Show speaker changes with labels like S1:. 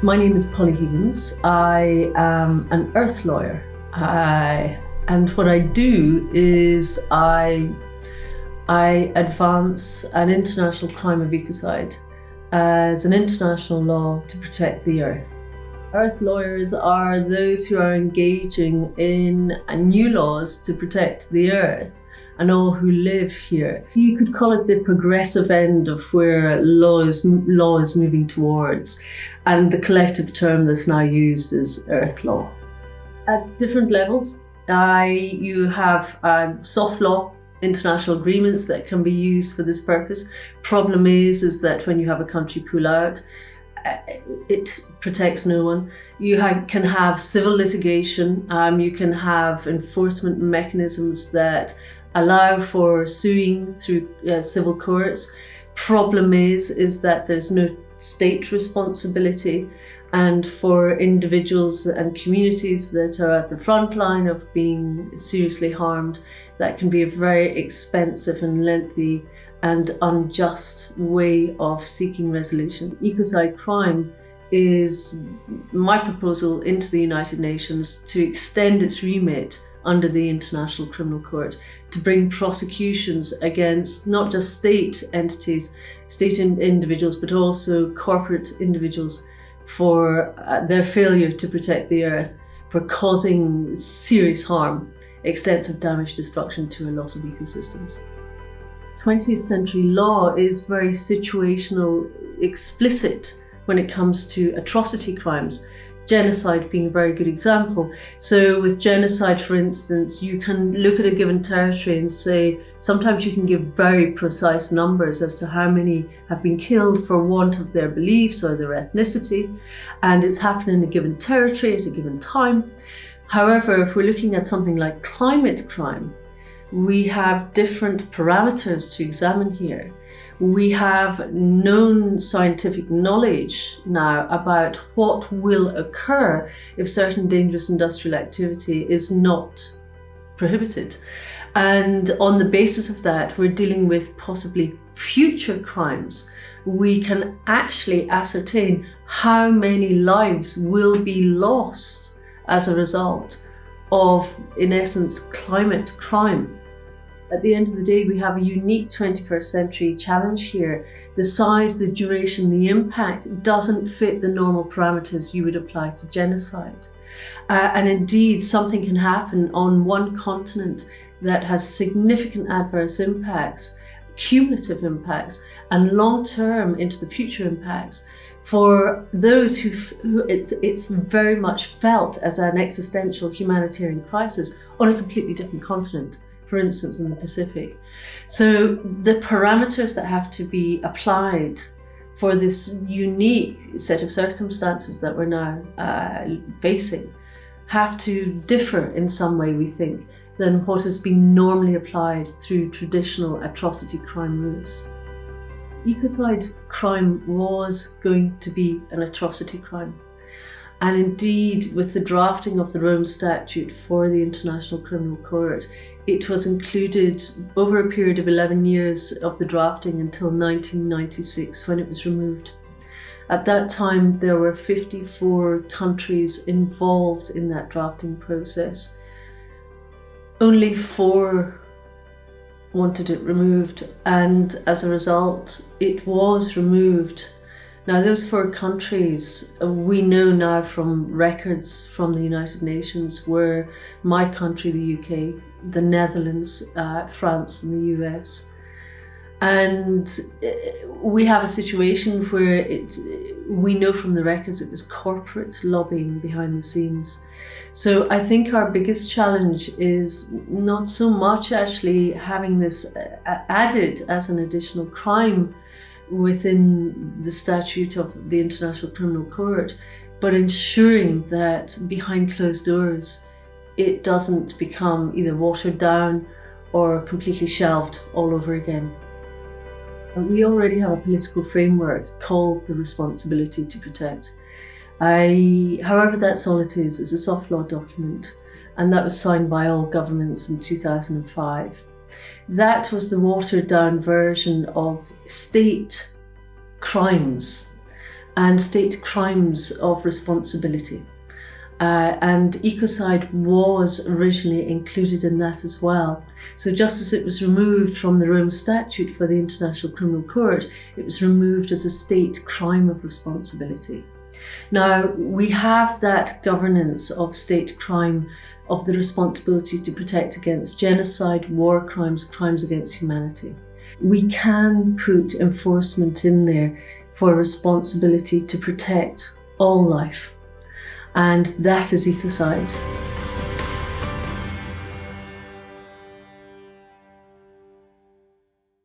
S1: My name is Higgins. I am an earth lawyer. And what I do is I advance an international crime of ecocide as an international law to protect the earth. Earth lawyers are those who are engaging in new laws to protect the earth and all who live here. You could call it the progressive end of where law is moving towards, and the collective term that's now used is earth law. At different levels, you have soft law international agreements that can be used for this purpose. Problem is that when you have a country pull out, it protects no one. You can have civil litigation. You can have enforcement mechanisms that allow for suing through civil courts. Problem is that there's no state responsibility, and for individuals and communities that are at the front line of being seriously harmed, that can be a very expensive and lengthy and unjust way of seeking resolution. Ecocide crime is my proposal into the United Nations to extend its remit under the International Criminal Court to bring prosecutions against not just state entities, state individuals, but also corporate individuals for their failure to protect the earth, for causing serious harm, extensive damage, destruction to a loss of ecosystems. 20th century law is very situational, explicit when it comes to atrocity crimes, genocide being a very good example. So with genocide, for instance, you can look at a given territory and say, sometimes you can give very precise numbers as to how many have been killed for want of their beliefs or their ethnicity, and it's happened in a given territory at a given time. However, if we're looking at something like climate crime, we have different parameters to examine here. We have known scientific knowledge now about what will occur if certain dangerous industrial activity is not prohibited. And on the basis of that, we're dealing with possibly future crimes. We can actually ascertain how many lives will be lost as a result of, in essence, climate crime. At the end of the day, we have a unique 21st century challenge here. The size, the duration, the impact doesn't fit the normal parameters you would apply to genocide. And indeed, something can happen on one continent that has significant adverse impacts, cumulative impacts, and long-term into the future impacts for those who it's very much felt as an existential humanitarian crisis on a completely different continent. For instance, in the Pacific. So the parameters that have to be applied for this unique set of circumstances that we're now facing have to differ in some way, we think, than what has been normally applied through traditional atrocity crime routes. Ecocide crime was going to be an atrocity crime. And indeed, with the drafting of the Rome Statute for the International Criminal Court, it was included over a period of 11 years of the drafting until 1996, when it was removed. At that time, there were 54 countries involved in that drafting process. Only 4 wanted it removed, and as a result, it was removed. Now, those 4 countries, we know now from records from the United Nations, were my country, the UK, the Netherlands, France, and the US. And we have a situation where we know from the records it was corporate lobbying behind the scenes. So I think our biggest challenge is not so much actually having this added as an additional crime within the statute of the International Criminal Court, but ensuring that behind closed doors it doesn't become either watered down or completely shelved all over again. We already have a political framework called the Responsibility to Protect. However, that's all it is. It's a soft law document, and that was signed by all governments in 2005. That was the watered down version of state crimes and state crimes of responsibility. And ecocide was originally included in that as well. So just as it was removed from the Rome Statute for the International Criminal Court, it was removed as a state crime of responsibility. Now, we have that governance of state crime, of the responsibility to protect against genocide, war crimes, crimes against humanity. We can put enforcement in there for responsibility to protect all life. And that is ecocide.